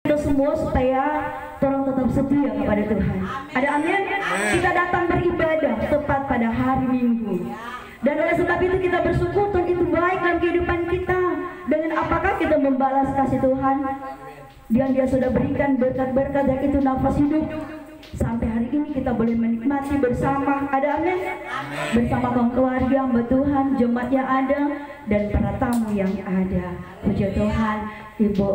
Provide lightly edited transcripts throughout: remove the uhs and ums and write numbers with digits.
kita semua supaya tolong tetap setia kepada Tuhan. Ada amin? Kita datang beribadah tepat pada hari Minggu. Dan oleh sebab itu kita bersyukur Tuhan itu baik dalam kehidupan kita. Dengan apakah kita membalas kasih Tuhan yang Dia sudah berikan berkat-berkat yang itu nafas hidup. Sampai hari ini kita boleh menikmati bersama. Ada amin? Bersama kaum keluarga, hamba Tuhan, jemaat yang ada, dan para tamu yang ada. Puji Tuhan, Ibu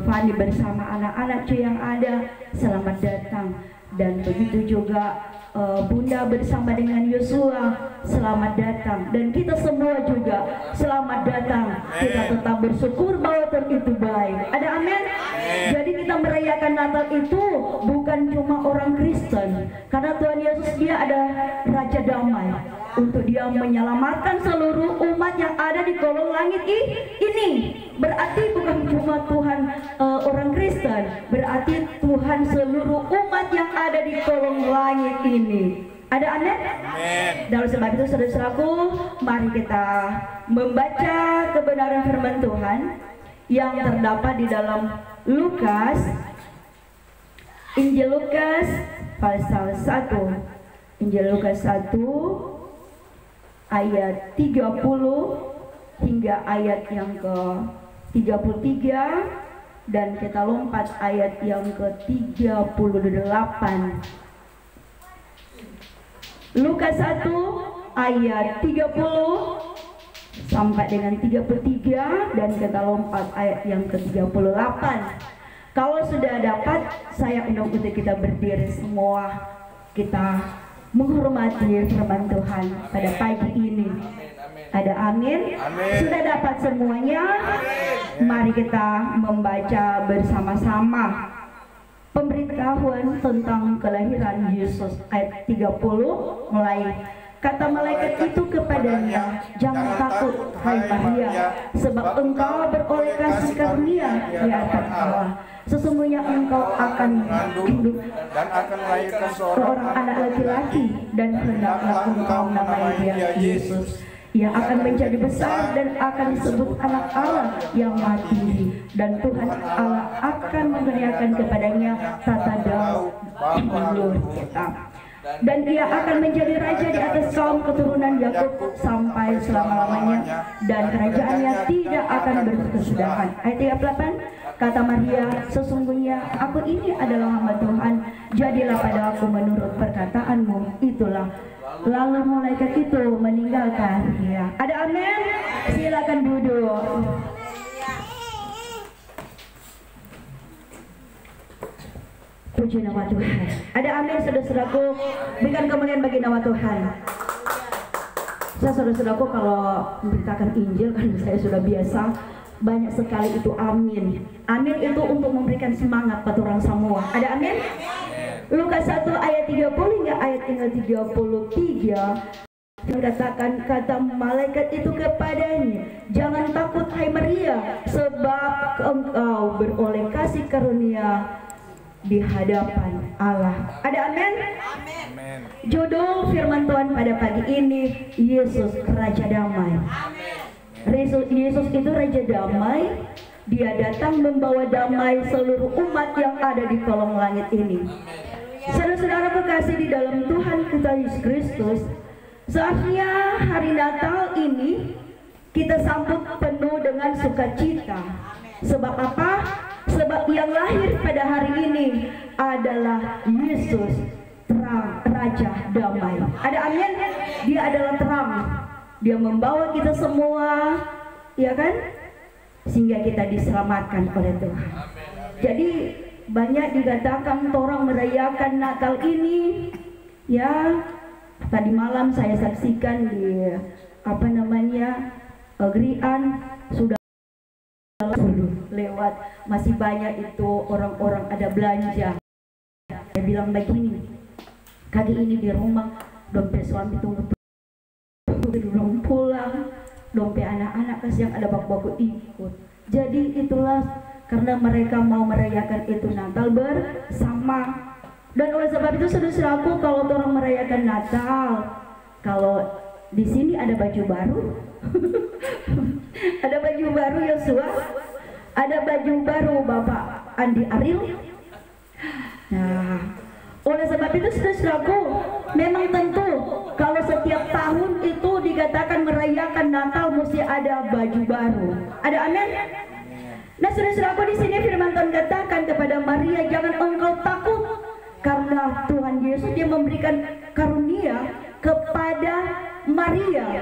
Fani bersama anak-anak yang ada, selamat datang. Dan begitu juga Bunda bersama dengan Yosua, selamat datang. Dan kita semua juga selamat datang. Kita tetap bersyukur bahwa Tuhan itu baik. Ada amin? Jadi kita merayakan Natal itu bukan cuma orang Kristen, karena Tuhan Yesus Dia ada Raja Damai untuk Dia menyelamatkan seluruh umat yang ada di kolong langit ini. Berarti bukan cuma Tuhan orang Kristen, berarti Tuhan seluruh umat yang ada di kolong langit ini. Ada amin? Dalam sebab itu saudara-saudaraku, mari kita membaca kebenaran firman Tuhan yang terdapat di dalam Lukas, Injil Lukas pasal 1, Injil Lukas 1 ayat 30 hingga ayat yang ke-33, dan kita lompat ayat yang ke-38. Lukas 1 ayat 30 sampai dengan 33, dan kita lompat ayat yang ke-38. Kalau sudah dapat, saya undang untuk kita berdiri semua, kita menghormati firman Tuhan pada pagi ini. Ada amin? Sudah dapat semuanya? Mari kita membaca bersama-sama pemberitahuan tentang kelahiran Yesus ayat 30 mulai. Kata malaikat itu kepadanya, "Jangan takut, hai Maria, sebab engkau beroleh kasih karunia di hadapan Allah. Sesungguhnya engkau akan mengandung dan akan melahirkan seorang anak laki-laki, dan hendaklah engkau namai dia Yesus. Ia akan menjadi besar dan akan disebut anak Allah yang Maha Tinggi, dan Tuhan Allah akan mengerniakan kepadanya tata Daud leluhur kita. Dan dia akan menjadi raja di atas kaum keturunan Yakub sampai selama-lamanya, dan kerajaannya tidak akan berkesudahan." Ayat 38, kata Maria, "Sesungguhnya aku ini adalah hamba Tuhan, jadilah pada aku menurut perkataanmu." Itulah lalu malaikat itu meninggalkan dia. Ada amin? Silakan duduk. Puji nama Tuhan. Ada amin, saudara-saudaraku. Berikan kemuliaan bagi nama Tuhan. Saya saudara-saudaraku kalau memberitakan Injil kan saya sudah biasa, banyak sekali itu amin. Amin itu untuk memberikan semangat buat orang semua. Ada amin? Lukas 1 ayat 30 hingga ayat 33 dikatakan, kata malaikat itu kepadanya, "Jangan takut hai Maria, sebab engkau beroleh kasih karunia di hadapan Allah." Ada amin? Amin. Judul firman Tuhan pada pagi ini, Yesus Raja Damai. Yesus itu Raja Damai. Dia datang membawa damai seluruh umat yang ada di kolong langit ini. Saudara-saudara kekasih di dalam Tuhan kita Yesus Kristus, saatnya hari Natal ini kita sambut penuh dengan sukacita. Sebab apa? Sebab yang lahir pada hari ini adalah Yesus, terang, Raja Damai. Ada amin? Dia adalah terang. Dia membawa kita semua, ya kan? Sehingga kita diselamatkan oleh Tuhan. Jadi banyak dikatakan orang merayakan Natal ini, ya. Tadi malam saya saksikan di Grian sudah lewat, masih banyak itu orang-orang ada belanja. Saya bilang begini, kali ini di rumah dompet suami tunggu belum pulang, dompet anak-anak kasih yang ada baku-baku ikut. Jadi itulah karena mereka mau merayakan itu Natal bersama. Dan oleh sebab itu saudara-saudaraku, kalau orang merayakan Natal, kalau di sini ada baju baru, ada baju baru Yosua, ada baju baru Bapak. Andi Ariel. Nah, oleh sebab itu saudaraku, memang tentu kalau setiap tahun itu dikatakan merayakan Natal mesti ada baju baru. Ada amin? Nah, saudara-saudaraku, di sini firman Tuhan katakan kepada Maria, jangan engkau takut, karena Tuhan Yesus dia memberikan karunia kepada Maria,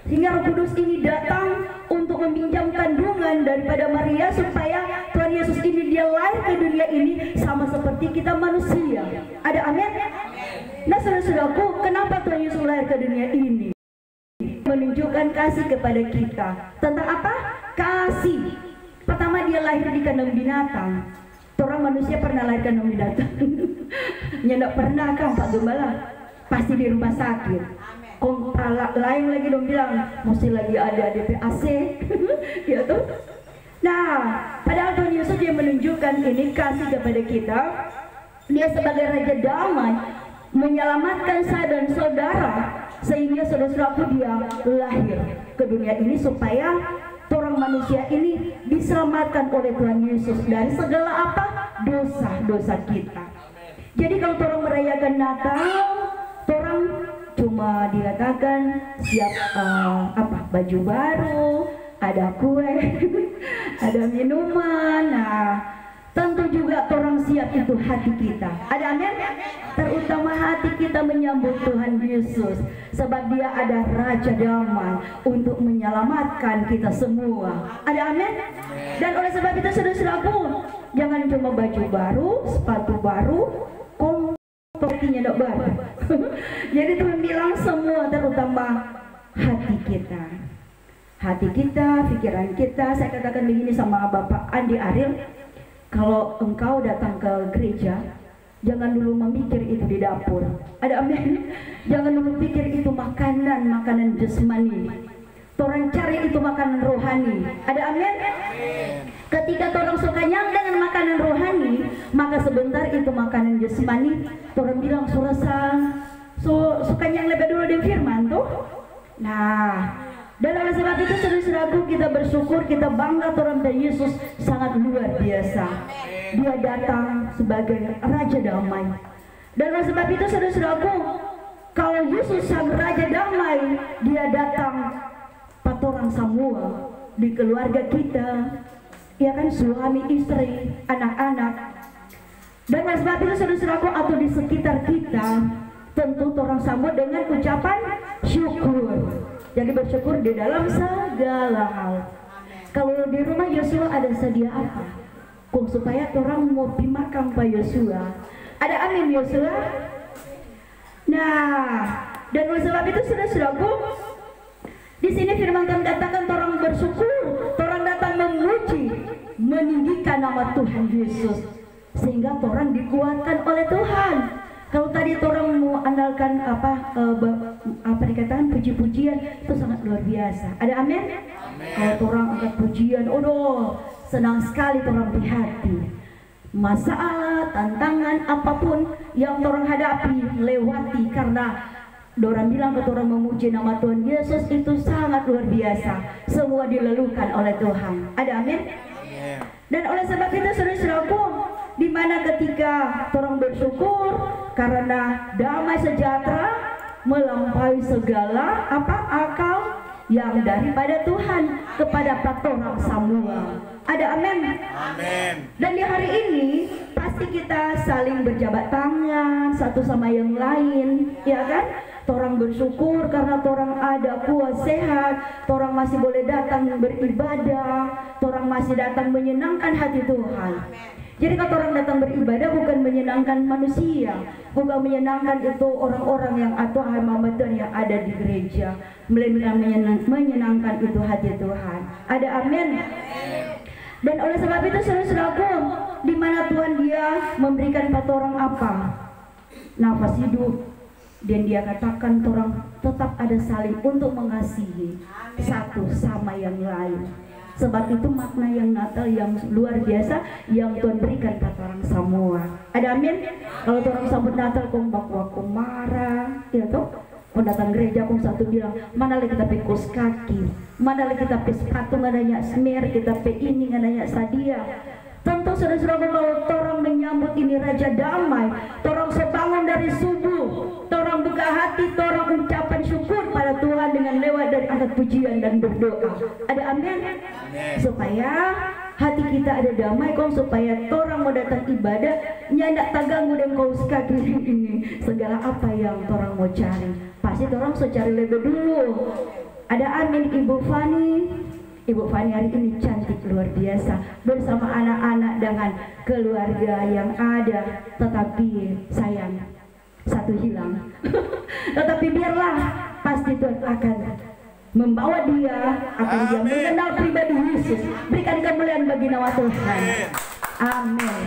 sehingga Roh Kudus ini datang untuk meminjam kandungan daripada Maria supaya Tuhan Yesus ini dia lahir ke dunia ini sama seperti kita manusia. Ada amin? Nah, saudara-saudaraku, kenapa Tuhan Yesus lahir ke dunia ini? Menunjukkan kasih kepada kita. Tentang apa? Kasih. Pertama, dia lahir di kandang binatang. Orang manusia pernah lahir kandang binatang? Nggak pernah kan Pak Gembala? Pasti di rumah sakit. Lain lagi dong bilang mesti lagi ada DPAC. Ya tuh. Nah, padahal Tuhan Yesus dia menunjukkan ini kasih kepada kita. Dia sebagai Raja Damai menyelamatkan saya dan saudara, sehingga saudara-saudaraku dia lahir ke dunia ini supaya orang manusia ini diselamatkan oleh Tuhan Yesus dari segala apa? Dosa-dosa kita. Jadi kalau orang merayakan Natal, orang cuma dikatakan siap baju baru, ada kue, ada minuman. Nah, tentu juga orang siap itu hati kita. Ada amin? Terutama hati kita menyambut Tuhan Yesus, sebab dia ada Raja Damai untuk menyelamatkan kita semua. Ada amin? Dan oleh sebab itu saudara-saudaraku, jangan cuma baju baru, sepatu baru, topinya tidak baru. Jadi Tuhan bilang semua, terutama hati kita. Hati kita, pikiran kita. Saya katakan begini sama Bapak Andi Ariel, kalau engkau datang ke gereja, jangan dulu memikir itu di dapur. Ada amin? Jangan dulu pikir itu makanan jasmani. Orang cari itu makanan rohani. Ada amin? Ketika orang sukanya dengan makanan rohani, maka sebentar itu makanan jasmani. Orang bilang sukanya yang lebih dulu di firman tuh. Nah, dan oleh sebab itu saudara-saudaraku, kita bersyukur, kita bangga Tuhan Yesus sangat luar biasa. Dia datang sebagai Raja Damai. Dan oleh sebab itu saudara-saudaraku, kalau Yesus sang Raja Damai, dia datang orang semua di keluarga kita, ya kan, suami, istri, anak-anak. Dan oleh sebab itu saudara-saudaraku, atau di sekitar kita, tentu orang sambut dengan ucapan syukur. Jadi bersyukur di dalam segala hal. Kalau di rumah Yosua ada sedia apa? Supaya orang mau dimakan Pak Yosua. Ada amin Yosua? Nah, dan oleh sebab itu saudara-saudaraku, di sini firman Tuhan katakan orang bersyukur, orang datang memuji, meninggikan nama Tuhan Yesus, sehingga orang dikuatkan oleh Tuhan. Kalau tadi orang mau andalkan apa dikatakan puji-pujian, itu sangat luar biasa. Ada amin? Kalau orang angkat pujian, senang sekali orang di hati. Masalah, tantangan apapun yang orang hadapi, lewati, karena orang bilang ke orang memuji nama Tuhan Yesus itu sangat luar biasa. Semua dilalukan oleh Tuhan. Ada amin? Dan oleh sebab itu saudara-saudaraku, di mana ketika orang bersyukur karena damai sejahtera melampaui segala akal yang daripada Tuhan kepada orang semua. Ada amin? Amin. Dan di hari ini pasti kita saling berjabat tangan satu sama yang lain, ya kan? Orang bersyukur karena orang ada kuat sehat, orang masih boleh datang beribadah, orang masih datang menyenangkan hati Tuhan. Jadi kalau orang datang beribadah bukan menyenangkan manusia, bukan menyenangkan itu orang-orang yang atau hamba Tuhan yang ada di gereja, melainkan menyenangkan itu hati Tuhan. Ada amin? Dan oleh sebab itu saudara-saudaraku, di mana Tuhan dia memberikan pada orang apa? Nafas hidup. Dan dia katakan orang tetap ada saling untuk mengasihi satu sama yang lain. Sebab itu makna yang Natal yang luar biasa yang Tuhan berikan pada orang semua. Ada amin? Kalau orang sambut Natal kong bakwa marah, ya toh? Kau datang gereja kong satu bilang, mana lagi kita pe kos kaki, mana lagi kita pe sepatu nggak nanya smear, kita pe ini nggak nanya sadia. Tentu saudara-saudara, kalau torang menyambut ini Raja Damai, torang sebangun dari subuh, torang buka hati, torang ucapan syukur pada Tuhan dengan lewat dari angkat pujian dan berdoa. Ada amin? Supaya hati kita ada damai kong, supaya torang mau datang ibadah nyandak taganggu dan kau sekali ini segala apa yang torang mau cari. Pasti torang so cari lebih dulu. Ada amin. Ibu Fani hari ini cantik luar biasa bersama anak-anak dengan keluarga yang ada, tetapi sayang satu hilang. Tetapi biarlah, pasti Tuhan akan membawa dia, akan dia mengenal pribadi Yesus. Berikan kemuliaan bagi nama Tuhan. Amin.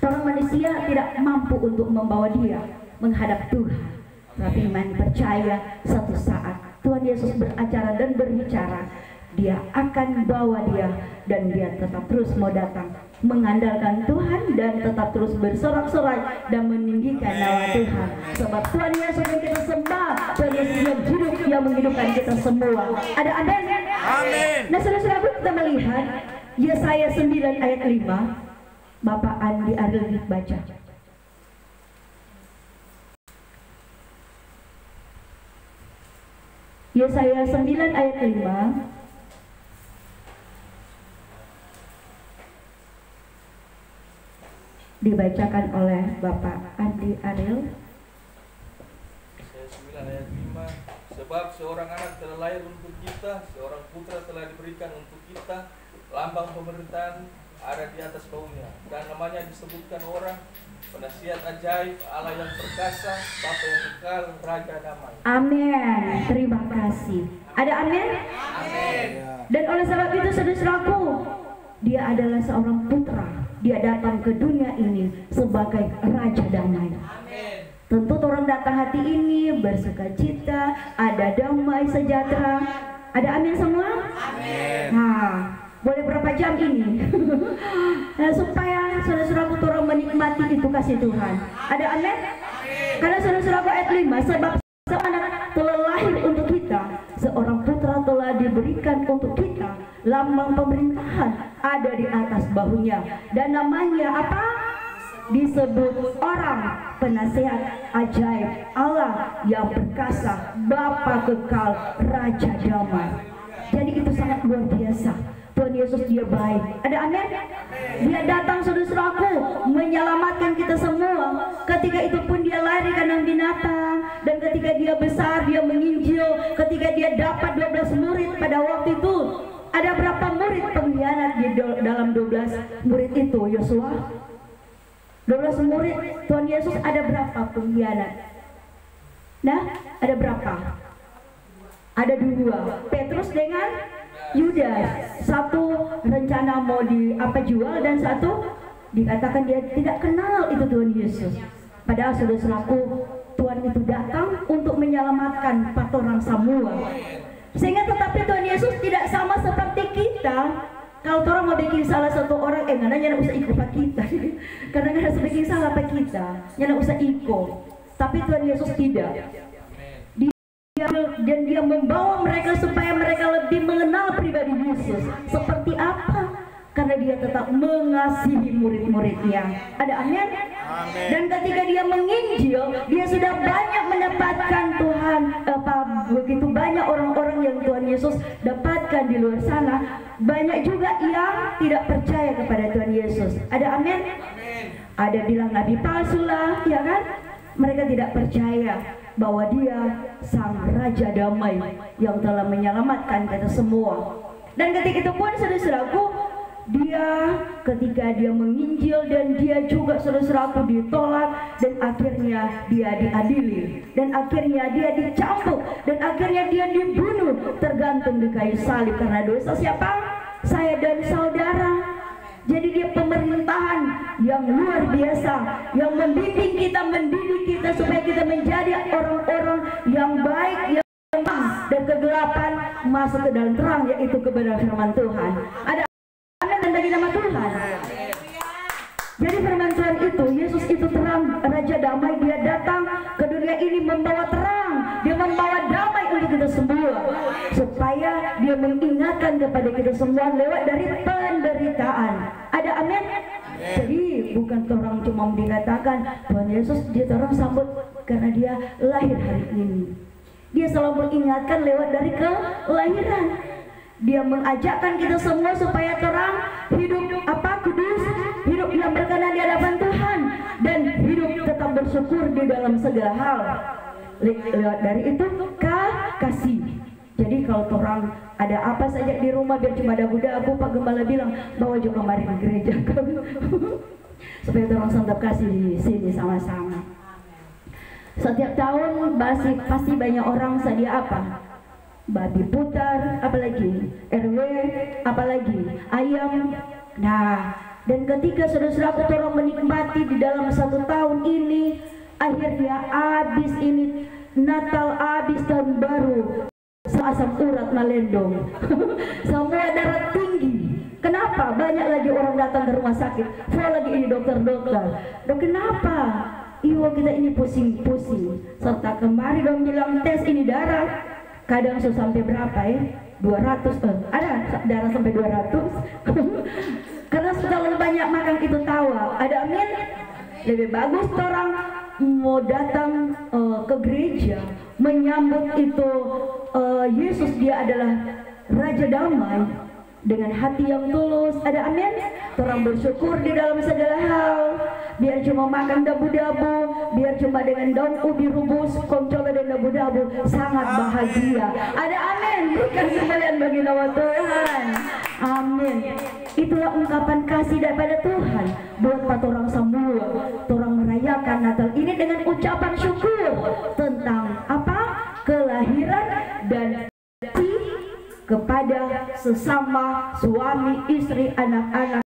Orang manusia tidak mampu untuk membawa dia menghadap Tuhan, tapi iman percaya satu saat Tuhan Yesus beracara dan berbicara, dia akan bawa dia, dan dia tetap terus mau datang mengandalkan Tuhan dan tetap terus bersorak-sorai dan meninggikan nama Tuhan. Sebab Tuhan Yesus yang kita sembah, Tuhan Yesus yang hidup, yang menghidupkan kita semua. Ada amin? Amin. Nah, saudara-saudara, kita melihat Yesaya 9 ayat 5. Bapak Andi Ariel baca. Yesaya 9 ayat 5. Dibacakan oleh Bapak Andi Ariel. Yesaya 9 ayat 5. Sebab seorang anak telah lahir untuk kita, seorang putra telah diberikan untuk kita, lambang pemerintahan ada di atas baunya, dan namanya disebutkan orang, penasihat ajaib, Allah yang perkasa, Bapa yang kekal, Raja damai. Amin. Terima kasih. Ada amin? Amin. Dan oleh sebab itu saudaraku, dia adalah seorang putra. Dia datang ke dunia ini sebagai Raja damai. Amin. Tentu orang datang hati ini bersuka cita, ada damai sejahtera. Ada amin semua? Amin. Nah, boleh berapa jam ini? Nah, supaya saudara-saudaraku orang menikmati itu kasih Tuhan. Ada amin? Karena saudara-saudaraku ayat 5, sebab seorang anak telah lahir untuk kita, seorang putra telah diberikan untuk kita, lambang pemerintahan ada di atas bahunya, dan namanya apa? Disebut orang, penasehat ajaib, Allah yang perkasa, Bapa kekal, Raja damai. Jadi itu sangat luar biasa. Tuhan Yesus dia baik. Ada amin? Dia datang saudara-saudaraku menyelamatkan kita semua. Ketika itu pun dia lari kandang binatang, dan ketika dia besar dia menginjil. Ketika dia dapat 12 murid pada waktu itu, ada berapa murid pengkhianat di dalam 12 murid itu? Yosua 12 murid Tuhan Yesus, ada berapa pengkhianat? Nah, ada berapa? Ada 2, Petrus dengan Yudas. Satu rencana mau jual, dan satu dikatakan dia tidak kenal itu Tuhan Yesus. Padahal saudara-saudaraku, Tuhan itu datang untuk menyelamatkan 4 orang semua. Sehingga tetapi Tuhan Yesus tidak sama seperti kita. Kalau orang mau bikin salah satu orang, karena nyana usah ikut pak kita. Karena nggak bikin salah pak kita, nyana usah ikut. Tapi Tuhan Yesus tidak. Dan dia membawa mereka supaya mereka lebih mengenal pribadi Yesus. Seperti apa? Karena dia tetap mengasihi murid-muridnya. Ada amin? Dan ketika dia menginjil, dia sudah banyak mendapatkan Tuhan, begitu banyak orang-orang yang Tuhan Yesus dapatkan di luar sana. Banyak juga yang tidak percaya kepada Tuhan Yesus. Ada amin? Ada bilang nabi palsu lah, ya kan? Mereka tidak percaya bahwa dia sang Raja damai yang telah menyelamatkan kita semua. Dan ketika itu pun saudara-saudaraku, dia ketika dia menginjil, dan dia juga saudara-saudaraku ditolak, dan akhirnya dia diadili, dan akhirnya dia dicambuk, dan akhirnya dia dibunuh, tergantung di kayu salib karena dosa siapa? Saya dan saudara. Jadi dia pemerintahan yang luar biasa, yang membimbing kita, mendidik kita supaya kita menjadi orang-orang yang baik, yang terang, dan kegelapan masuk ke dalam terang, yaitu kebenaran firman Tuhan. Ada amin dan bagi nama Tuhan. Jadi firman Tuhan itu, Yesus itu terang, Raja damai. Dia datang ke dunia ini membawa terang, dia membawa damai untuk kita semua, supaya dia mengingatkan kepada kita semua lewat dari penderitaan. Ada amin? Jadi bukan orang cuma dikatakan Tuhan Yesus, dia orang sambut karena dia lahir hari ini. Dia selalu mengingatkan lewat dari kelahiran. Dia mengajakkan kita semua supaya orang hidup kudus, hidup yang berkenan di hadapan Tuhan, dan hidup tetap bersyukur di dalam segala hal. Lewat dari itu kasih. Jadi kalau orang ada apa saja di rumah, biar cuma dabu-dabu, Pak Gembala bilang bawa juga kemari ke gereja supaya orang santap kasih di sini sama-sama. Setiap tahun pasti banyak orang sedia apa? Babi putar, apalagi RW, apalagi ayam. Nah, dan ketika saudara-saudara orang menikmati di dalam 1 tahun ini, akhirnya habis ini Natal, habis tahun baru, asam urat melendong, semua darah tinggi. Kenapa? Banyak lagi orang datang ke rumah sakit. Lagi ini dokter-dokter. Dok, kenapa? Iwo kita ini pusing-pusing. Serta kemarin dong bilang tes ini darah. Kadang sampai berapa ya? 200, ada darah sampai 200. Karena terlalu banyak makan itu tawa. Ada amin? Lebih bagus orang mau datang ke gereja menyambut itu Yesus, dia adalah Raja Damai, dengan hati yang tulus. Ada amin? Orang bersyukur di dalam segala hal. Biar cuma makan dabu-dabu, biar cuma dengan daun ubi rebus, koncola dan dabu-dabu, sangat bahagia. Ada amin? Berikan kemuliaan bagi nama Tuhan. Amin. Itulah ungkapan kasih daripada Tuhan buat orang semua. Orang merayakan Natal ini dengan ucapan syukur tentang apa? Kelahiran dan kepada sesama suami, istri, anak-anak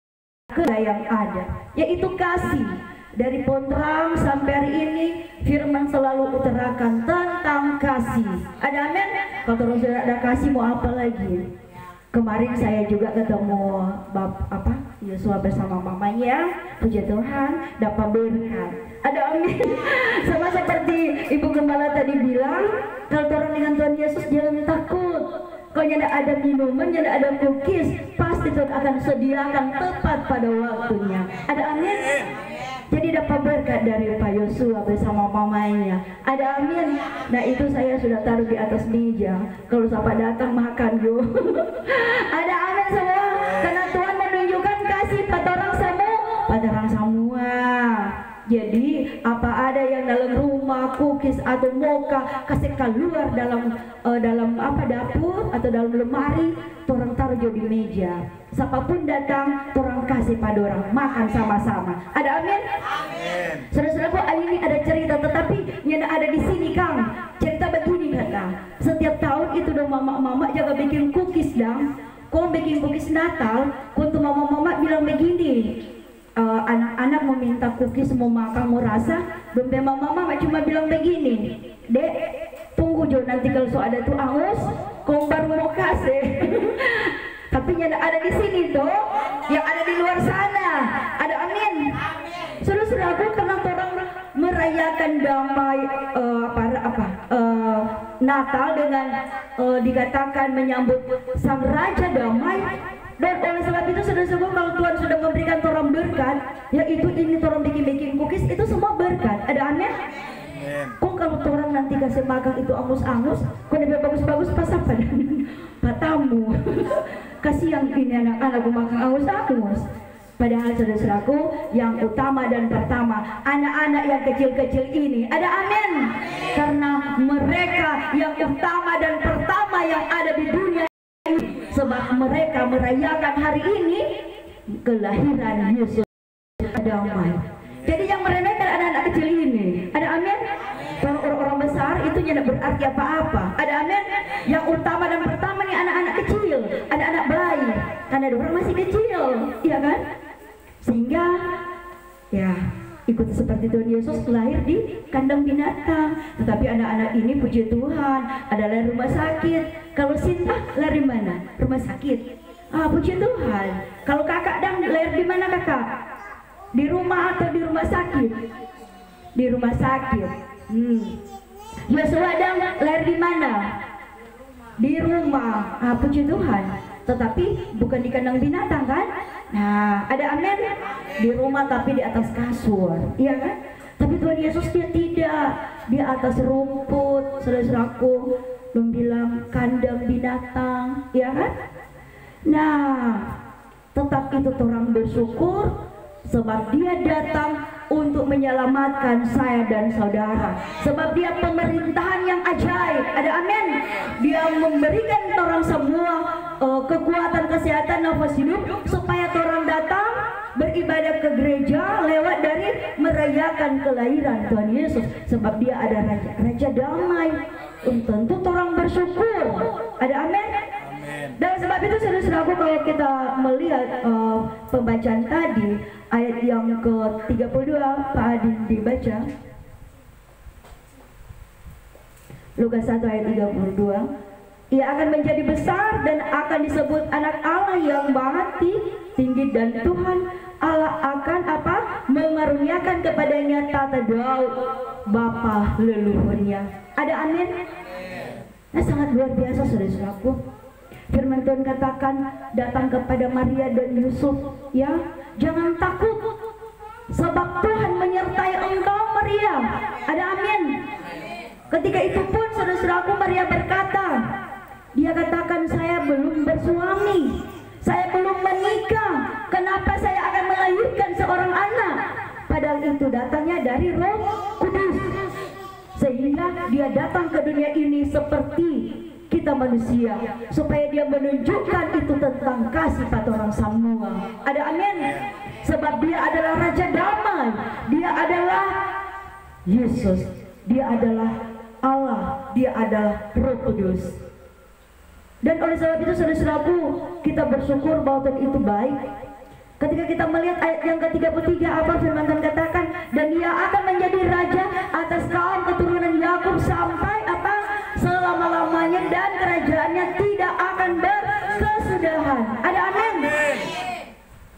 yang ada, yaitu kasih. Dari Pontrang sampai hari ini firman selalu utarakan tentang kasih. Ada amin? Kalau sudah ada kasih mau apa lagi? Kemarin saya juga ketemu Yosua bersama mamanya, puji Tuhan dapat berkat. Ada amin. Sama seperti Ibu Gembala tadi bilang, kalau orang dengan Tuhan Yesus jangan takut. Kalau tidak ada minuman, tidak ada cookies, pasti Tuhan akan sediakan tepat pada waktunya. Ada amin? Jadi dapat berkat dari Pak Yosua bersama mamanya. Ada amin? Nah itu saya sudah taruh di atas meja. Kalau siapa datang makan yuk. Ada amin semua? Karena Tuhan menunjukkan kasih pada orang semua. Jadi apa ada yang dalam rumah cookies atau mocha, kasih keluar dalam dapur atau dalam lemari, orang taruh di meja. Siapapun datang, orang kasih pada orang, makan sama-sama. Ada amin? Amin. Saudara-saudaraku, ini ada cerita, tetapi yang ada di sini Kang. Cerita begini kata, setiap tahun itu dong mama-mama jaga bikin cookies dong. Kau bikin cookies Natal, kau tuh mama-mama bilang begini. Anak-anak mau minta cookies, mau makan, mau rasa, dompet mama cuma bilang begini, Dek, tunggu Jo, nanti kalau ada tuh angus, kau baru mau kasih. Tapi yang ada di sini tuh, yang ada di luar sana, ada amin. Saudara-saudaraku, karena orang merayakan damai Natal dengan dikatakan menyambut Sang Raja Damai. Dan oleh sebab itu saudara-saudara, kalau Tuhan sudah memberikan orang berkat, yaitu ini orang bikin cookies, itu semua berkat. Ada amin? Kok kalau orang nanti kasih makan itu angus-angus, kok lebih bagus-bagus pas apa? Patamu. Kasih yang ini anak-anak makan angus-angus. Padahal saudara-saudaraku, yang utama dan pertama, anak-anak yang kecil-kecil ini, ada amin? Karena mereka yang utama dan pertama yang ada di dunia, sebab mereka merayakan hari ini kelahiran Yesus damai. Jadi yang meremehkan anak-anak kecil ini, ada amin? Orang-orang besar itu tidak berarti apa-apa. Ada amin? Yang utama dan pertama nih anak-anak kecil, anak-anak bayi, karena ada orang masih kecil, iya kan? Sehingga ya ikut seperti Tuhan Yesus lahir di kandang binatang. Tetapi anak-anak ini puji Tuhan adalah rumah sakit. Kalau Sinta lari mana? Rumah sakit. Puji Tuhan. Kalau kakak Dang lahir di mana kakak? Di rumah atau di rumah sakit? Di rumah sakit. Yosua Dang lahir di mana? Di rumah. Puji Tuhan. Tetapi bukan di kandang binatang kan? Nah, ada amin? Di rumah tapi di atas kasur, iya kan? Tapi Tuhan Yesus dia tidak, di atas rumput, saudara-saudaraku, belum bilang kandang binatang, ya kan? Nah, tetap itu orang bersyukur sebab dia datang untuk menyelamatkan saya dan saudara. Sebab dia pemerintahan yang ajaib, ada amin? Dia memberikan orang semua kekuatan, kesehatan, nafas hidup supaya orang datang beribadah ke gereja lewat dari merayakan kelahiran Tuhan Yesus. Sebab dia ada raja damai. Tentu orang bersyukur, ada amin? Dan sebab itu saudara-saudaraku, kalau kita melihat pembacaan tadi ayat yang ke-32, Pak Adin dibaca Lukas 1 ayat 32. Ia akan menjadi besar dan akan disebut anak Allah yang Maha Tinggi, dan Tuhan Allah akan apa? Mengaruniakan kepadanya tata Daud bapa leluhurnya. Ada amin? Nah, sangat luar biasa saudara-saudaraku. Firman Tuhan katakan datang kepada Maria dan Yusuf, ya, jangan takut sebab Tuhan menyertai engkau Maria. Ada amin? Ketika itu pun saudara-saudaraku, Maria berkata, dia katakan, saya belum bersuami, saya belum menikah, kenapa saya akan melahirkan seorang anak? Padahal itu datangnya dari Roh Kudus. Sehingga dia datang ke dunia ini seperti kita manusia, supaya dia menunjukkan itu tentang kasih pada orang semua. Ada amin? Sebab dia adalah Raja Damai, dia adalah Yesus, dia adalah Allah, dia adalah Roh Kudus. Dan oleh sebab itu saudara-saudaraku, kita bersyukur bahwa Tuhan itu baik. Ketika kita melihat ayat yang ke-33, apa firman Tuhan katakan, dan dia akan menjadi raja atas kaum keturunan Yakub sampai apa? Selama-lamanya, dan kerajaannya tidak akan berkesudahan. Ada amin?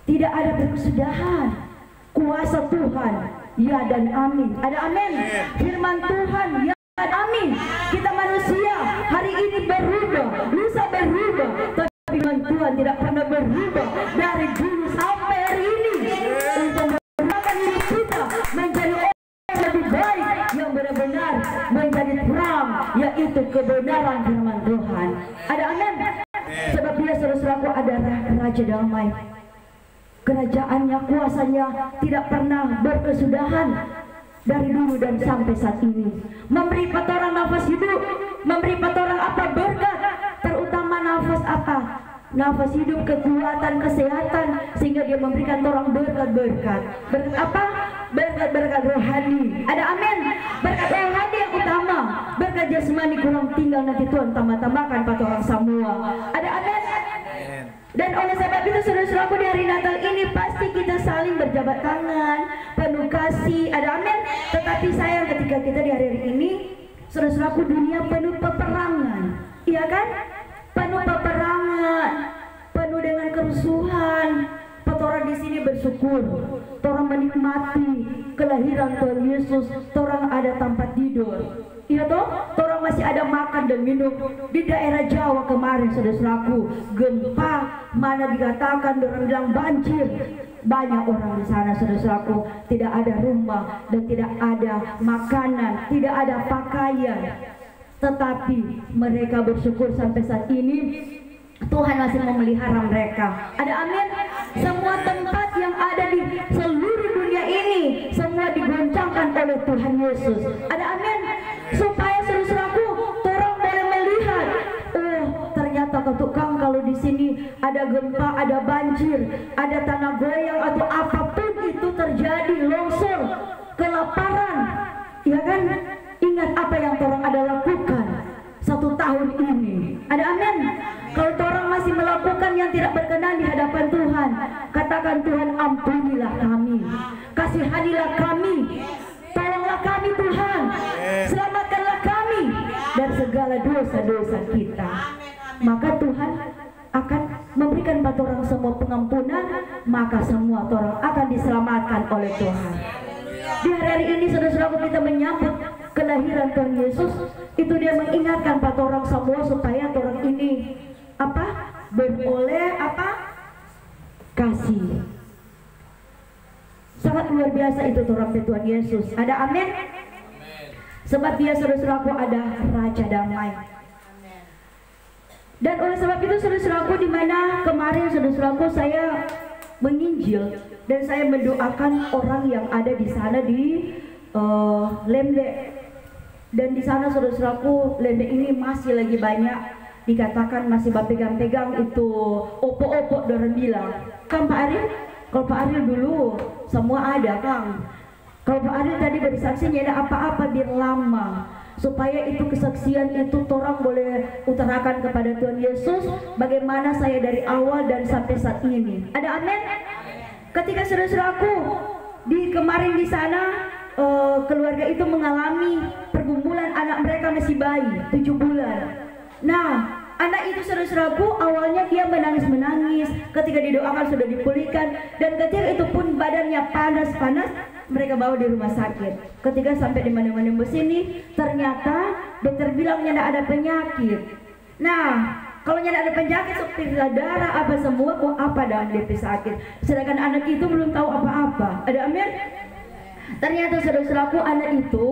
Tidak ada berkesudahan. Kuasa Tuhan, ya dan amin. Ada amin? Firman Tuhan, ya dan amin. Kita manusia hari ini berubah, lusa berubah, tapi firman Tuhan tidak pernah berubah dari dulu sampai hari ini, untuk mengubahkan hidup kita menjadi orang yang lebih baik, yang benar-benar menjadi terang, yaitu kebenaran firman Tuhan. Ada amin? Sebab dia saudara-saudaraku adalah Raja Damai. Kerajaannya, kuasanya tidak pernah berkesudahan dari dulu dan sampai saat ini. Memberi pada orang nafas hidup, memberi pada orang apa? Berkat, terutama nafas apa? Nafas hidup, kekuatan, kesehatan, sehingga dia memberikan orang berkat-berkat. Berkat apa? Berkat-berkat rohani. Ada amin? Berkat rohani yang utama. Berkat jasmani kurang tinggal, nanti Tuhan tambah-tambahkan pada orang semua. Ada amin? Dan oleh sebab itu saudara-saudaraku, di hari Natal ini pasti kita saling berjabat tangan, penuh kasih. Ada amin? Tetapi sayang ketika kita di hari ini, saudara-saudaraku, dunia penuh peperangan, iya kan? Penuh peperangan, penuh dengan kerusuhan. Orang di sini bersyukur, orang menikmati kelahiran Tuhan Yesus, orang ada tempat tidur, iya toh, orang masih ada makan dan minum. Di daerah Jawa kemarin saudara-saudaraku, gempa, mana dikatakan orang bilang banjir, banyak orang di sana saudara-saudaraku, tidak ada rumah dan tidak ada makanan, tidak ada pakaian, tetapi mereka bersyukur sampai saat ini Tuhan masih memelihara mereka. Ada amin? Semua tempat yang ada di seluruh dunia ini semua digoncangkan oleh Tuhan Yesus. Ada amin? Supaya saudara-saudaraku, orang boleh melihat, oh ternyata tukang kalau di sini ada gempa, ada banjir, ada tanah goyang atau apapun itu terjadi, longsor, kelaparan, ya kan? Ingat apa yang orang ada lakukan 1 tahun ini. Ada amin? Kalau orang masih melakukan yang tidak berkenan di hadapan Tuhan, katakan, Tuhan ampunilah kami, kasihanilah kami, tolonglah kami Tuhan, selamatkanlah kami dari segala dosa-dosa kita. Maka Tuhan akan memberikan pada orang semua pengampunan, maka semua orang akan diselamatkan oleh Tuhan. Di hari ini saudara-saudaraku, kita menyambut kelahiran Tuhan Yesus, itu dia mengingatkan pada orang semua supaya orang ini apa? Beroleh apa? kasih. Sangat luar biasa itu Tuhan Tuhan Yesus. Ada amin? Sebab dia saudara-saudaraku ada Raja Damai. Dan oleh sebab itu saudara-saudaraku, di mana kemarin saudara-saudaraku saya menginjil dan saya mendoakan orang yang ada di sana di Lembe. Dan di sana saudara-saudaraku, Lembe ini masih lagi banyak dikatakan masih pegang-pegang itu opo-opo. Orang bilang, Kang Pak Ariel, kalau Pak Ariel dulu semua ada Kang. Kalau Pak Ariel tadi bersaksi ada apa-apa biar lama, supaya itu kesaksian itu orang boleh utarakan kepada Tuhan Yesus bagaimana saya dari awal dan sampai saat ini. Ada amin? Ketika saudara-saudaraku di kemarin di sana keluarga itu mengalami pergumulan, anak mereka masih bayi 7 bulan. Nah, anak itu saudara-saudaraku awalnya dia menangis-menangis, ketika didoakan sudah dipulihkan, dan ketika itu pun badannya panas-panas, mereka bawa di rumah sakit. Ketika sampai di mana-mana sini, ternyata dokter bilang tidak ada penyakit. Nah, kalau tidak ada penyakit seperti darah apa semua, kok apa dan DP sakit? Sedangkan anak itu belum tahu apa-apa. Ada amin? Ternyata saudara-saudaraku anak itu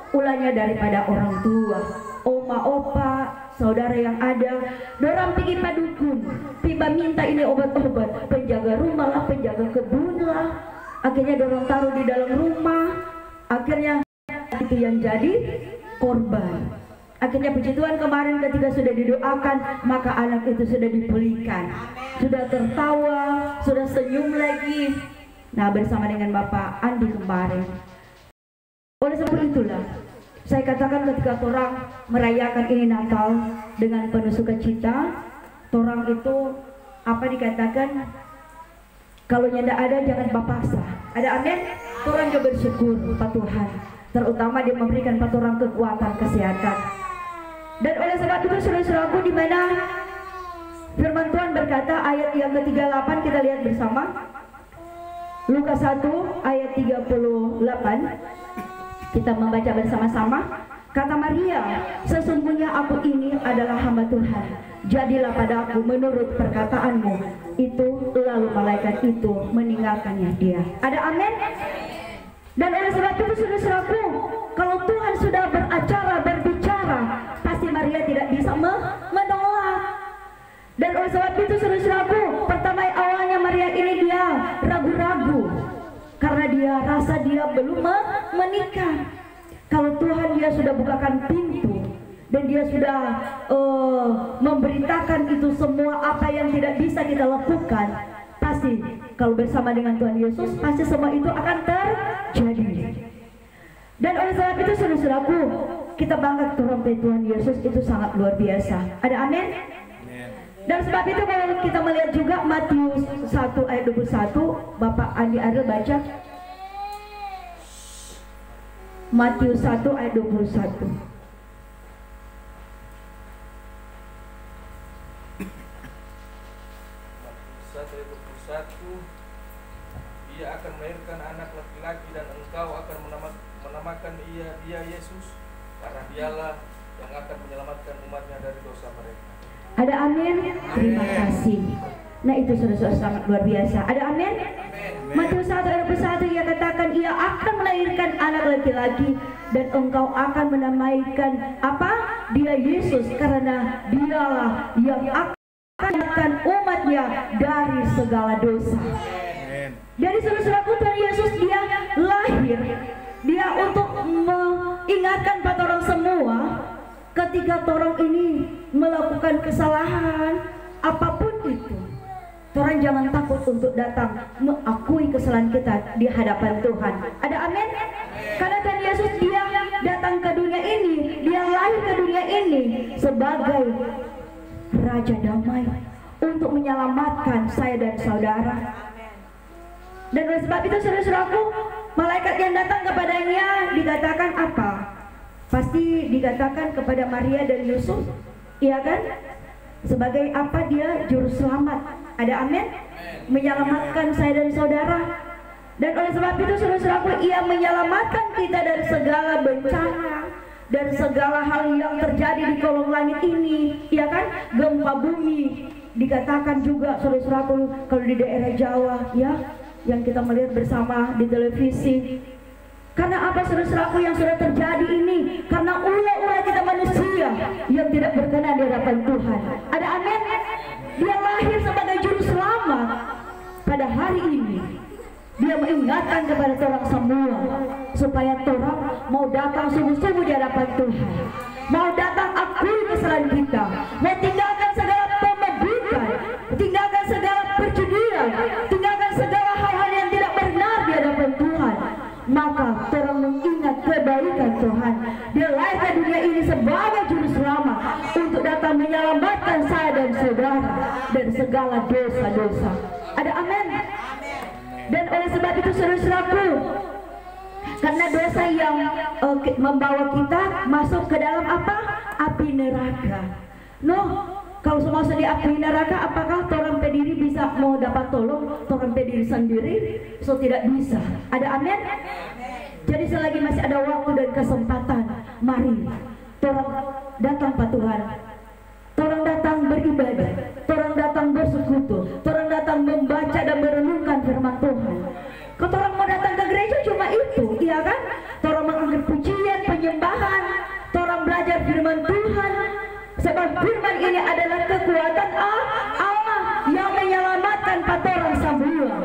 ulahnya daripada orang tua, oma, opa, saudara yang ada. Dorang pergi padukun, tiba minta ini obat-obat, penjaga rumah lah, penjaga kebun lah. Akhirnya dorang taruh di dalam rumah. Akhirnya itu yang jadi korban. Akhirnya puji Tuhan kemarin ketika sudah didoakan, maka anak itu sudah dipulihkan, sudah tertawa, sudah senyum lagi. Nah, bersama dengan Bapak Andi kemarin. Oleh sebab itulah saya katakan ketika orang merayakan ini Natal dengan penuh sukacita, orang itu apa dikatakan, kalau nyanda ada jangan bapaksa. Ada amin? Orang juga bersyukur Pak Tuhan, terutama dia memberikan Pak orang kekuatan, kesehatan. Dan oleh sebab itu saudara-saudaraku, di mana firman Tuhan berkata ayat yang ke-38, kita lihat bersama Lukas 1 ayat 38. Kita membaca bersama-sama. Kata Maria, sesungguhnya aku ini adalah hamba Tuhan, jadilah padaku menurut perkataanmu. Itu lalu malaikat itu meninggalkannya dia. Ada amin? Dan oleh sebab itu saudara-saudaraku, kalau Tuhan sudah berbicara, pasti Maria tidak bisa menolak. Dan oleh sebab itu saudara-saudaraku, pertama awalnya Maria ini dia ragu-ragu karena dia rasa dia belum menikah. Kalau Tuhan dia sudah bukakan pintu dan dia sudah memberitakan itu semua apa yang tidak bisa kita lakukan, pasti kalau bersama dengan Tuhan Yesus pasti semua itu akan terjadi. Dan oleh sebab itu saudara-saudaraku, kita bangga Tuhan Yesus itu sangat luar biasa. Ada amin? Dan sebab itu kalau kita melihat juga Matius 1 ayat 21, Bapak Andi Ariel baca Matius 1 ayat 21. Ia akan melahirkan anak laki-laki dan engkau akan menamakan dia Yesus, karena dialah yang akan menyelamatkan umatnya dari dosa mereka. Ada amin? Terima kasih. Nah itu saudara-saudara sangat luar biasa. Ada amin? Matius 1 ayat 21 ia katakan ia akan melahirkan anak laki-laki dan engkau akan menamaikan apa? Dia Yesus, karena dialah yang akan menyelamatkan umatnya dari segala dosa. Jadi saudara-saudaraku, Tuhan Yesus dia lahir, dia untuk mengingatkan pada orang semua ketika orang ini melakukan kesalahan apapun itu, orang jangan takut untuk datang mengakui kesalahan kita di hadapan Tuhan. Ada amin? Karena Tuhan Yesus dia datang ke dunia ini, dia lahir ke dunia ini sebagai Raja Damai untuk menyelamatkan saya dan saudara. Dan oleh sebab itu saudara-saudaraku, malaikat yang datang kepadanya dikatakan apa? Pasti dikatakan kepada Maria dan Yusuf, iya kan? Sebagai apa dia juru selamat. Ada amin? Menyelamatkan saya dan saudara. Dan oleh sebab itu saudara-saudaraku, ia menyelamatkan kita dari segala bencana, dari segala hal yang terjadi di kolong langit ini, iya kan? Gempa bumi, dikatakan juga saudara-saudaraku, kalau di daerah Jawa ya, yang kita melihat bersama di televisi. Karena apa saudara-saudaraku yang sudah terjadi ini? Karena ulah-ulah kita manusia yang tidak berkenan di hadapan Tuhan. Ada amin? Dia lahir sebagai juru selamat. Pada hari ini dia mengingatkan kepada orang semua supaya orang mau datang sungguh-sungguh di hadapan Tuhan, mau datang akui kesalahan kita, mau tinggalkan segala pembukaan, tinggalkan segala perjudian, tinggalkan segala hal-hal yang tidak benar di hadapan Tuhan. Maka orang mengingat kebaikan Tuhan. Dia lahir ke dunia ini sebagai juru selamat untuk datang menyelamatkan saya dan saudara dari segala dosa-dosa. Ada amin? Dan oleh sebab itu saudara-saudaraku, karena dosa yang membawa kita masuk ke dalam apa? Api neraka. Kalau masuk di api neraka, apakah orang pediri bisa mau dapat tolong orang pediri sendiri? So tidak bisa. Ada amin? Jadi selagi masih ada waktu dan kesempatan, mari orang datang Pak Tuhan, orang datang beribadah, orang datang bersekutu, orang datang membaca dan merenungkan firman Tuhan. Kalau orang mau datang ke gereja cuma itu, iya kan? Orang menganggap pujian, penyembahan, orang belajar firman Tuhan. Sebab firman ini adalah kekuatan Allah yang menyelamatkan orang semua.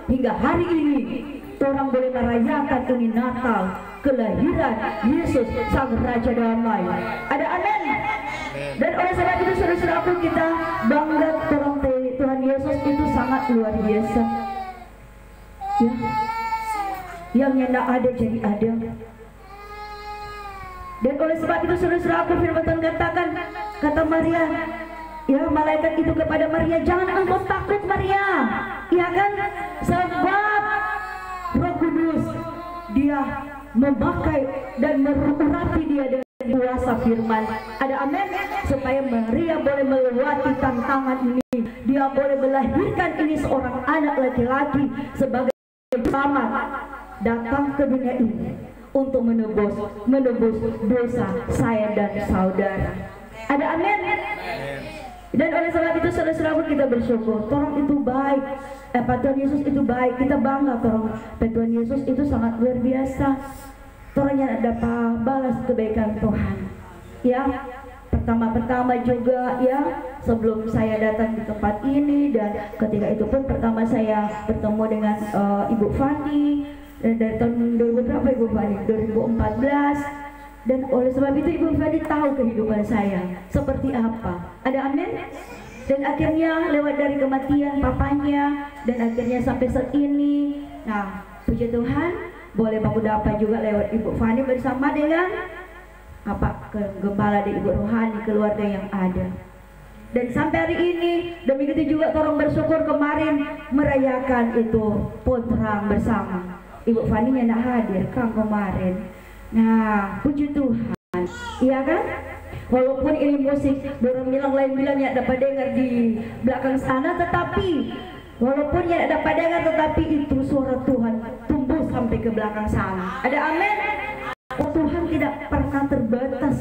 Hingga hari ini orang boleh merayakan ini Natal, kelahiran Yesus Sang Raja Damai. Ada amin? Dan oleh sebab itu saudara-saudaraku, kita bangga orang Tuhan Yesus itu sangat luar biasa. Ya, yang tidak ada jadi ada. Dan oleh sebab itu saudara-saudaraku, firman Tuhan katakan, kata Maria, ya malaikat itu kepada Maria, jangan engkau takut Maria, ya kan? Sebab Roh Kudus dia memakai dan merurapi dia dengan kuasa firman. Ada amin? Supaya Maria boleh melewati tantangan ini, dia boleh melahirkan ini seorang anak laki-laki sebagai selamat datang ke dunia ini untuk menebus dosa saya dan saudara. Ada amin? Dan oleh sebab itu saudara-saudaraku, kita bersyukur Tuhan itu baik. Pak Tuhan Yesus itu baik. Kita bangga Tuhan Yesus itu sangat luar biasa. Tuhan yang dapat balas kebaikan Tuhan. Ya, pertama juga ya, sebelum saya datang di tempat ini, dan ketika itu pun pertama saya bertemu dengan Ibu Fani dari tahun 2000 berapa Ibu Fani? 2014. Dan oleh sebab itu Ibu Fani tahu kehidupan saya seperti apa. Ada amin? Dan akhirnya lewat dari kematian papanya, dan akhirnya sampai saat ini, nah puji Tuhan boleh bangun dapat juga lewat Ibu Fani bersama dengan gembala di Ibu Rohani, keluarga yang ada. Dan sampai hari ini, dan begitu juga orang bersyukur kemarin merayakan itu Pontrang bersama. Ibu Fani yang hadir kan kemarin. Nah, puji Tuhan, iya kan? Walaupun ini musik, orang lain bilang ya dapat dengar di belakang sana, tetapi walaupun ya dapat dengar, tetapi itu suara Tuhan tumbuh sampai ke belakang sana. Ada amin? Oh, Tuhan tidak pernah terbatas,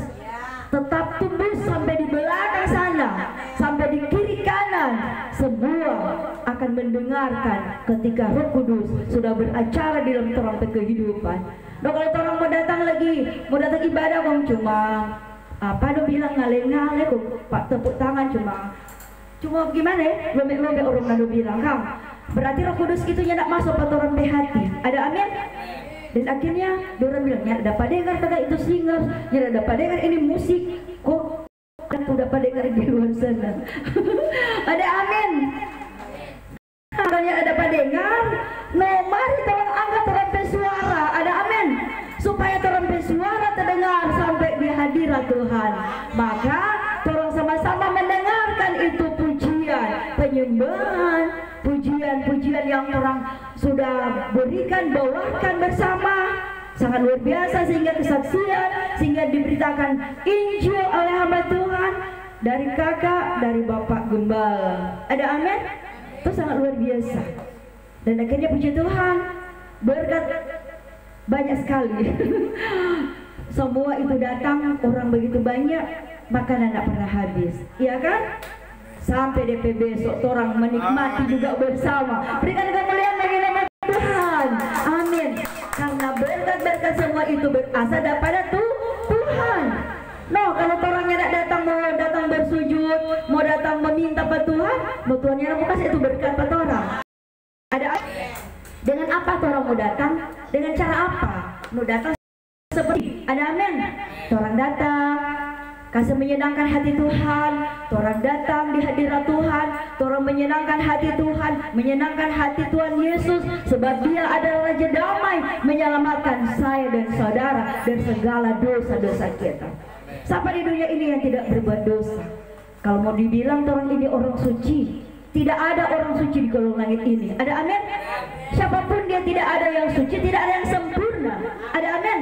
tetap tumbuh sampai di belakang sana, sampai di kiri kanan. Semua akan mendengarkan ketika Roh Kudus sudah beracara di dalam terang kehidupan. Nah, kalau orang mau datang ibadah kok cuma bilang ngale-ngale kok Pak, tepuk tangan cuma gimana ya, lombe-lombe orang nado bilang berarti Roh Kudus itu tidak masuk ke orang hati. Ada amin? Dan akhirnya orang bilang ya dapat dengar kata itu singer, ya dapat dengar ini musik, kok aku dapat dengar di luar sana. Ada amin? Kalau dapat dengar, mari tolong angkat trompet suara. Ada amin? Supaya trompet suara terdengar sampai di hadirat Tuhan. Maka tolong sama-sama mendengarkan itu pujian, penyembahan, pujian yang orang sudah berikan, bawakan bersama. Sangat luar biasa, sehingga kesaksian, sehingga diberitakan Injil oleh hamba Tuhan dari kakak, dari bapak gembala. Ada amin? Itu sangat luar biasa. Dan akhirnya puji Tuhan, berkat banyak sekali. Semua itu datang, orang begitu banyak, makanan tidak pernah habis. Iya kan? sampai DP besok orang menikmati juga bersama. Berikan kemuliaan bagi nama Tuhan. Amin. Karena berkat-berkat semua itu berasal daripada Tuhan. No, kalau orangnya nak datang mau datang bersujud, mau datang meminta pada Tuhan, mau Tuhan yang mau kasih itu berkat pada orang. Ada dengan apa orang mau datang? Dengan cara apa? Mau datang seperti ada amin. Orang datang kasih menyenangkan hati Tuhan, orang datang di hadirat Tuhan, orang menyenangkan hati Tuhan, menyenangkan hati Tuhan Yesus, sebab Dia adalah Raja Damai, menyelamatkan saya dan saudara dari segala dosa-dosa kita. Siapa di dunia ini yang tidak berbuat dosa? Kalau mau dibilang orang ini orang suci, tidak ada orang suci di kolong langit ini. Ada amin? Siapapun dia, tidak ada yang suci, tidak ada yang sempurna. Ada amin?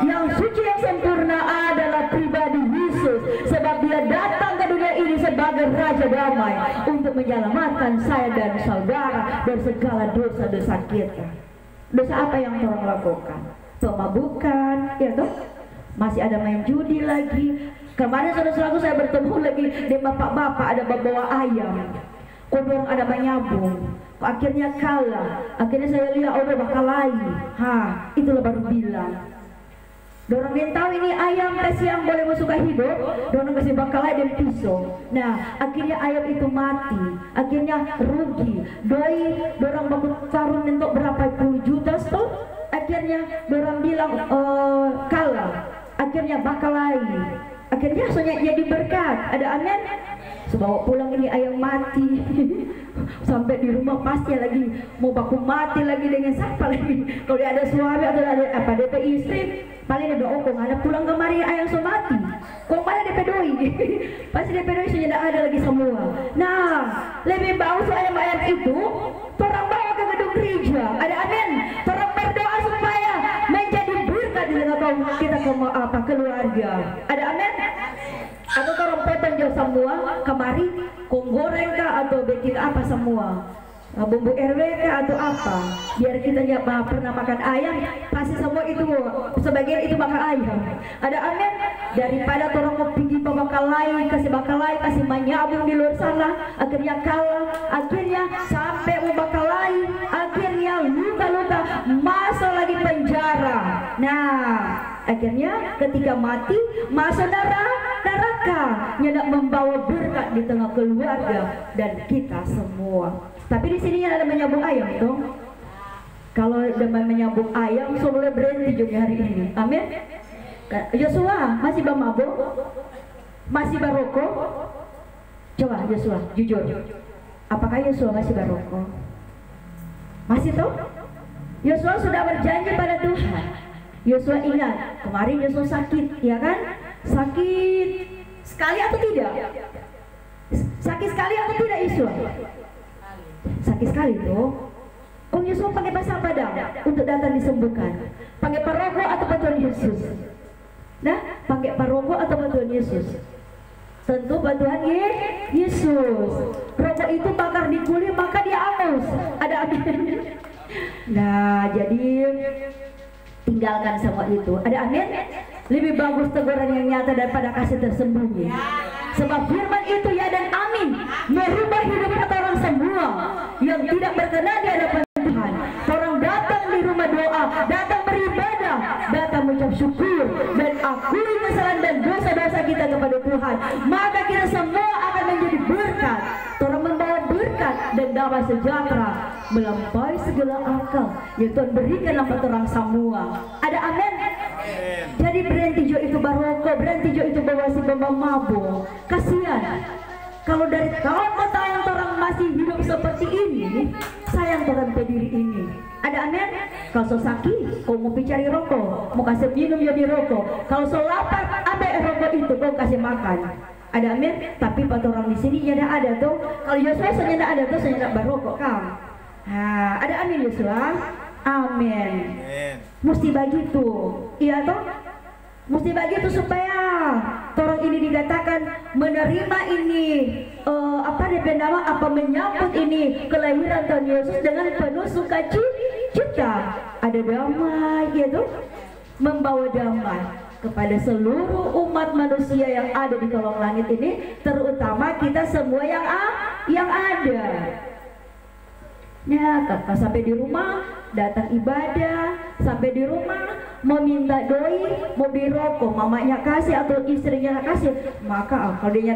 Yang suci yang sempurna adalah pribadi Yesus, sebab Dia datang ke dunia ini sebagai Raja Damai untuk menyelamatkan saya dan saudara dari segala dosa-dosa kita. Dosa apa yang orang lakukan? Pemabukan, ya toh? Masih ada main judi lagi. Kemarin saudara-saudaraku saya bertemu lagi di bapak-bapak ada bawa ayam. Kodong ada menyambung. Akhirnya kalah. Akhirnya saya lihat udah bakal lain. Itulah baru bilang. Dorang dia tahu ini ayam kasih yang boleh masuk ke hidup, dorang kasih bakal lain dan pisau. Nah, akhirnya ayam itu mati. Akhirnya rugi. Dorang bakal taruh untuk berapa puluh juta stop. Akhirnya dorang bilang kalah. Akhirnya bakal lain. Akhirnya soalnya jadi berkat. Ada amin. Sebawa pulang ini ayam mati. Sampai di rumah pasti lagi mau baku mati lagi dengan siapa lagi. Kalau ada suami atau ada apa DP istri, paling ada okong ada pulang kemari ayam so mati. Kok mana DP doi? Pasti DP doi sudah tidak ada lagi semua. Nah, lebih bagus ayam-ayam itu orang bawa ke gedung gereja. Ada amin. Orang berdoa supaya menjadi berkat di tengah kita keluarga. Ada amin. Atau orang potong jauh semua kemari kong goreng kah atau bikin apa semua bumbu RW kah atau apa, biar kita pernah makan ayam pasti semua itu sebagian itu makan ayam. Ada amin. Daripada orang mau pergi kasih bakalai kasih menyabung di luar sana, akhirnya kalah, akhirnya sampai mau bakalai, akhirnya luka-luka masuk lagi penjara. Nah, akhirnya ketika mati masuk neraka, nyedak membawa berkat di tengah keluarga dan kita semua. Tapi di sini ada menyambung ayam dong. Kalau dengan menyambung ayam, so boleh berhenti juga hari ini. Amin. Yosua masih mabuk, masih barokok. Coba Yosua jujur. Apakah Yosua masih barokok? Masih toh? Yosua sudah berjanji pada Tuhan. Yosua ingat kemarin Yosua sakit, ya kan? Sakit sekali atau tidak? Sakit sekali atau tidak Yosua? Sakit sekali tuh. Kong Yosua pakai bahasa apa dah untuk datang disembuhkan? Pakai paroko atau Tuhan Yesus? Nah, pakai paroko atau Tuhan Yesus? Tentu Tuhan Yesus. Rokok itu bakar di kulit maka dia angus. Ada amin. Nah, jadi tinggalkan semua itu. Ada amin. Lebih bagus teguran yang nyata daripada kasih tersembunyi. Sebab firman itu ya dan amin merubah hidup kata orang semua yang tidak berkenan di hadapan Tuhan. Orang datang di rumah doa, datang beribadah, datang mengucap syukur dan akui kesalahan dan dosa-dosa kita kepada Tuhan, maka kita semua akan menjadi berkat. Orang membawa berkat dan damai sejahtera melampaui segala akal yang Tuhan berikan kepada orang semua. Ada amin. Jadi berhenti jo itu baroko, berhenti jo itu bawa si mabuk. Kasihan. Kalau dari tahun ke tahun orang masih hidup seperti ini, sayang orang pediri ini. Ada amin. Kalau so sakit, kau mau cari rokok, mau kasih minum jadi rokok. Kalau so lapar, ambil rokok itu, kau kasih makan. Ada amin. Tapi pada orang di sini ya ada tuh. Kalau Yosua senyenda ada tuh senyenda barokok kam. Ada amin Yosua. Amin. Mesti begitu, iya toh? Mesti begitu supaya orang ini dikatakan menerima ini apa DP nama apa menyambut ini kelahiran Tuhan Yesus dengan penuh sukacita. Ada damai, ya toh? Membawa damai. kepada seluruh umat manusia yang ada di kolong langit ini, terutama kita semua yang ada. Ya, kakak sampai di rumah datang ibadah, sampai di rumah mau minta doi, mau beli rokok, mamanya kasih atau istrinya kasih, maka kalau dia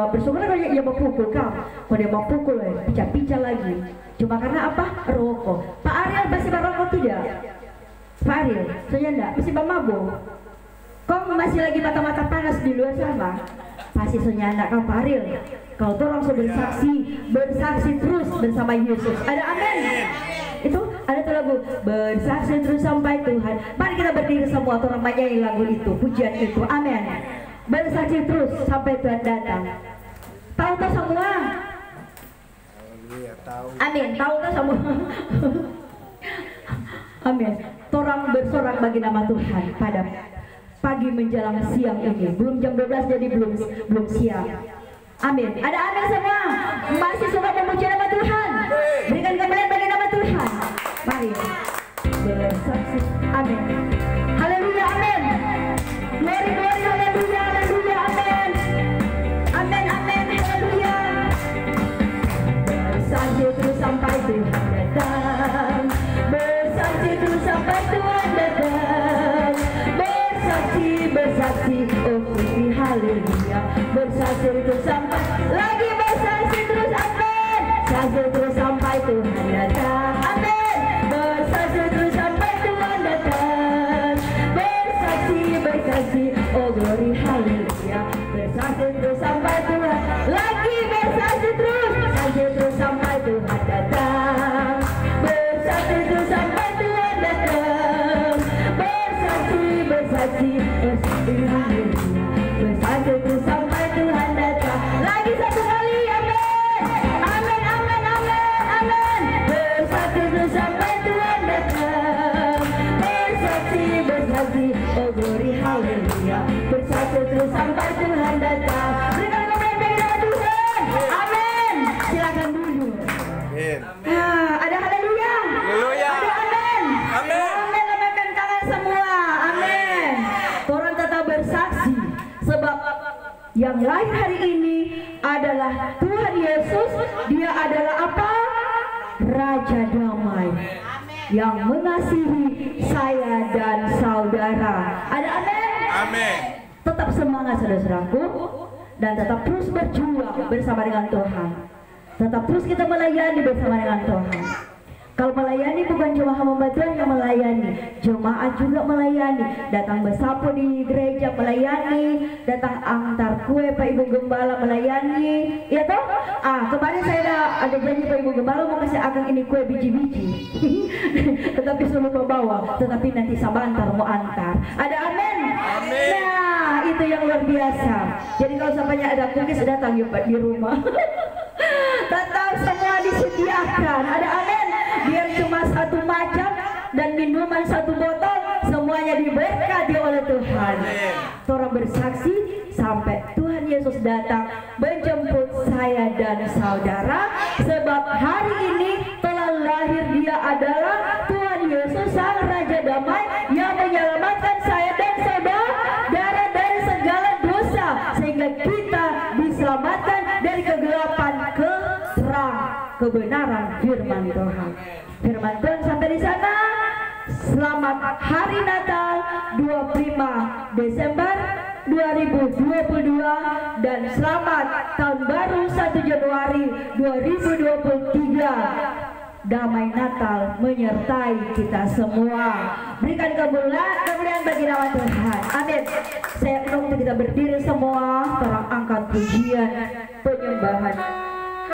bersyukur kalau dia mau pukul kau, kalau dia mau pukul picah-picah lagi. Cuma karena apa? Rokok. Pak Ariel masih merokok tidak? Pak Ariel, saya enggak, masih mabuk. Kau masih lagi mata-mata panas di luar sana? Pasti senyanda kau Pak Ariel. Kau tuh langsung bersaksi terus bersama Yesus. Ada amin? Itu ada tuh lagu bersaksi terus sampai Tuhan. Mari kita berdiri semua orang menyanyi lagu itu, pujian itu. Amin. Bersaksi terus sampai Tuhan datang. Tahu tak semua? Amin. Tahu tak semua? Amin. Torang bersorak bagi nama Tuhan pada pagi menjelang siang ini. Belum jam 12 jadi belum siang. Amin. Ada amin semua? Masih suka memuji nama Tuhan? Berikan kemuliaan bagi nama Tuhan. Mari bersaksi. Amin. Haleluya. Amin. Glory, glory, haleluya, haleluya, amin. Amin, amin, haleluya. Bersaksi terus sampai Tuhan datang. Bersaksi terus sampai Tuhan datang. Bersaksi, oh Kristi, haleluya. Bersaksi terus sampai, lagi bersaksi terus, amin. Bersaksi terus sampai Tuhan datang, amin. Bersaksi terus sampai Tuhan datang. Bersaksi, oh glory, haleluya. Bersaksi terus sampai Tuhan, lagi bersaksi terus sampai Tuhan datang. Bersaksi terus sampai Tuhan datang. Bersaksi, haleluya. Bersaksi terus sampai Tuhan datang. Lagi satu kali, amin. Amin, amin, amin, amin. Bersaksi terus sampai Tuhan datang. Bersaksi, oh glory, haleluya. Bersaksi terus sampai Tuhan datang. Berikan kemuliaan bagi nama Tuhan. Amin. Silakan dulu. Amin. Ada haleluya. Haleluya. Ada amin. Amin. Amin, lambaikan tangan semua. Amin. Orang tetap bersaksi sebab yang lahir hari ini adalah Tuhan Yesus. Dia adalah apa? Raja damai yang mengasihi saya dan saudara. Ada amin? Amin. Tetap semangat saudara-saudaraku, dan tetap terus berjuang bersama dengan Tuhan. Tetap terus kita melayani bersama dengan Tuhan. Kalau melayani bukan cuma hamba Tuhan yang melayani, jemaat juga melayani. Datang bersapu di gereja melayani, datang antar kue Pak Ibu Gembala melayani, ya toh? Kemarin saya ada janji Pak Ibu Gembala mau kasih akan ini kue biji-biji, tetapi suruh bawa, tetapi nanti sama antar mau antar. Ada amin? Amin. Nah, itu yang luar biasa. Jadi kalau sampainya ada cookies datang ya Pak di rumah. Tetap semua disediakan. Ada amin? Biar cuma satu macam dan minuman satu botol, semuanya diberkati oleh Tuhan. Torang bersaksi sampai Tuhan Yesus datang menjemput saya dan saudara, sebab hari ini telah lahir. Dia adalah Tuhan Yesus, Sang Raja Damai, yang menyelamatkan saya dan saudara dari segala dosa, sehingga kita diselamatkan dari kegelapan ke terang kebenaran firman Tuhan. Firman Tuhan sampai di sana. Selamat Hari Natal 25 Desember 2022 dan selamat Tahun Baru 1 Januari 2023. Damai Natal menyertai kita semua. Berikan kemuliaan bagi nama Tuhan. Amin. Saya undang untuk kita berdiri semua, terang angkat pujian penyembahan.